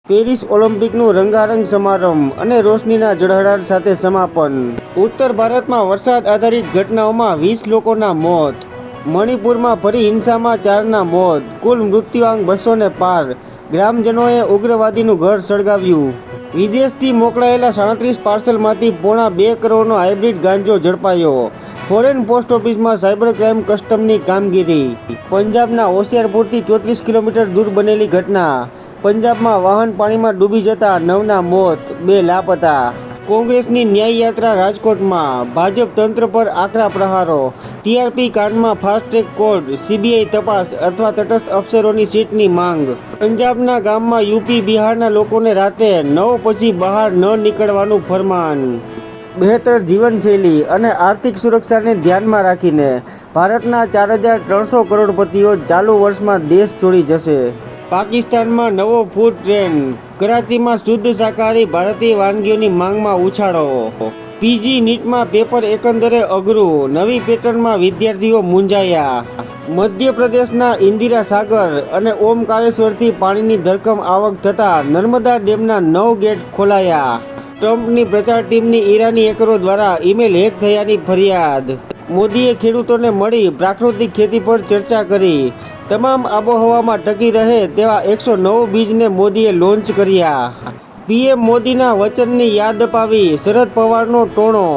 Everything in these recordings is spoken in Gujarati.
પેરિસ ઓલિમ્પિકનું રંગારંગ સમારંભ અને રોશનીના ઝળહળાટ સાથે સમાપન। ઉત્તર ભારતમાં વરસાદ આધારિત ઘટનાઓમાં 20 લોકોના મોત। મણિપુરમાં ફરી હિંસામાં 4ના મોત, કુલ મૃત્યુઆંક 200 પાર। ગ્રામજનોએ ઉગ્રવાદીનું ઘર સળગાવ્યું। વિદેશથી મોકલાયેલા 37 પાર્સલમાંથી પોણા 2 કરોડનો હાઇબ્રિડ ગાંજો ઝડપાયો। ફોરેન પોસ્ટ ઓફિસમાં સાયબર ક્રાઇમ કસ્ટમની કામગીરી। પંજાબના હોશિયારપુરથી 34 કિલોમીટર દૂર બનેલી ઘટના। પંજાબમાં વાહન પાણીમાં ડૂબી જતા 9ના મોત, 2 લાપતા। કોંગ્રેસની ન્યાય યાત્રા રાજકોટમાં, ભાજપ તંત્ર પર આકરા પ્રહારો। ટીઆરપી કાંડમાં ફાસ્ટ ટ્રેક કોર્ટ, સીબીઆઈ તપાસ અથવા તટસ્થ અફસરોની સીટની માંગ। પંજાબના ગામમાં યુપી બિહારના લોકોને રાતે 9 પછી બહાર ન નીકળવાનું ફરમાન। બહેતર જીવનશૈલી અને આર્થિક સુરક્ષાને ધ્યાનમાં રાખીને ભારતના 4,300 કરોડપતિઓ ચાલુ વર્ષમાં દેશ છોડી જશે। પાકિસ્તાનમાં નવો ફૂડ ટ્રેન્ડ, કરાચીમાં શુદ્ધ શાકાહારી ભારતીય વાનગીઓની માંગમાં ઉછાળો। પીજી નીટમાં પેપર એકંદરે અઘરું, નવી પેટર્નમાં વિદ્યાર્થીઓ મૂંઝાયા। મધ્યપ્રદેશના ઇન્દિરા સાગર અને ઓમકારેશ્વરથી પાણીની ધરખમ આવક થતાં નર્મદા ડેમના 9 ગેટ ખોલાયા। ટ્રમ્પની પ્રચાર ટીમની ઈરાની હેકરો દ્વારા ઈમેલ હેક થયાની ફરિયાદ। મોદીએ ખેડૂતોને મળી પ્રાકૃતિક ખેતી પર ચર્ચા કરી। તમામ આબોહવામાં ટકી રહે તેવા 109 બીજને મોદીએ લોન્ચ કર્યા। પીએમ મોદીના વચનની યાદ અપાવી શરદ પવારનો ટોણો।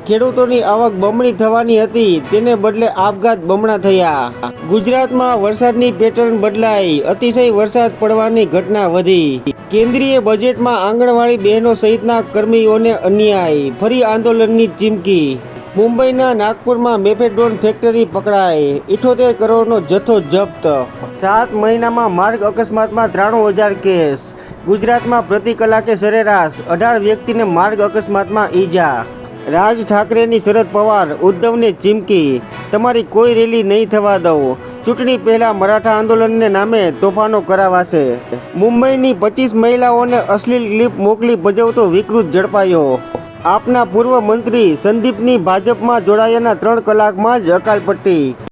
ખેડૂતોની આવક બમણી થવાની હતી, તેને બદલે આપઘાત બમણા થયા। ગુજરાતમાં વરસાદની પેટર્ન બદલાઈ, અતિશય વરસાદ પડવાની ઘટના વધી। કેન્દ્રીય બજેટમાં આંગણવાડી બહેનો સહિતના કર્મીઓને અન્યાય, ફરી આંદોલનની ચીમકી। મુંબઈના નાગપુરમાં મેફેડ્રોન ફેક્ટરી પકડાઈ, 78 કરોડનો જથ્થો જપ્ત। 7 મહિનામાં માર્ગ અકસ્માતમાં 93,000 કેસ। ગુજરાતમાં પ્રતિ કલાકે સરેરાશ 18 વ્યક્તિને માર્ગ અકસ્માતમાં ઈજા। રાજ ઠાકરેની શરદ પવાર, ઉદ્ધવને ચીમકી, તમારી કોઈ રેલી નહીં થવા દઉં। ચૂંટણી પહેલા મરાઠા આંદોલનને નામે તોફાનો કરાવાશે। મુંબઈની 25 મહિલાઓને અશ્લીલ ક્લિપ મોકલી ભજવતો વિકૃત ઝડપાયો। આપના પૂર્વ મંત્રી સંદીપની ભાજપમાં જોડાયાના 3 કલાકમાં જ અકાલપટ્ટી।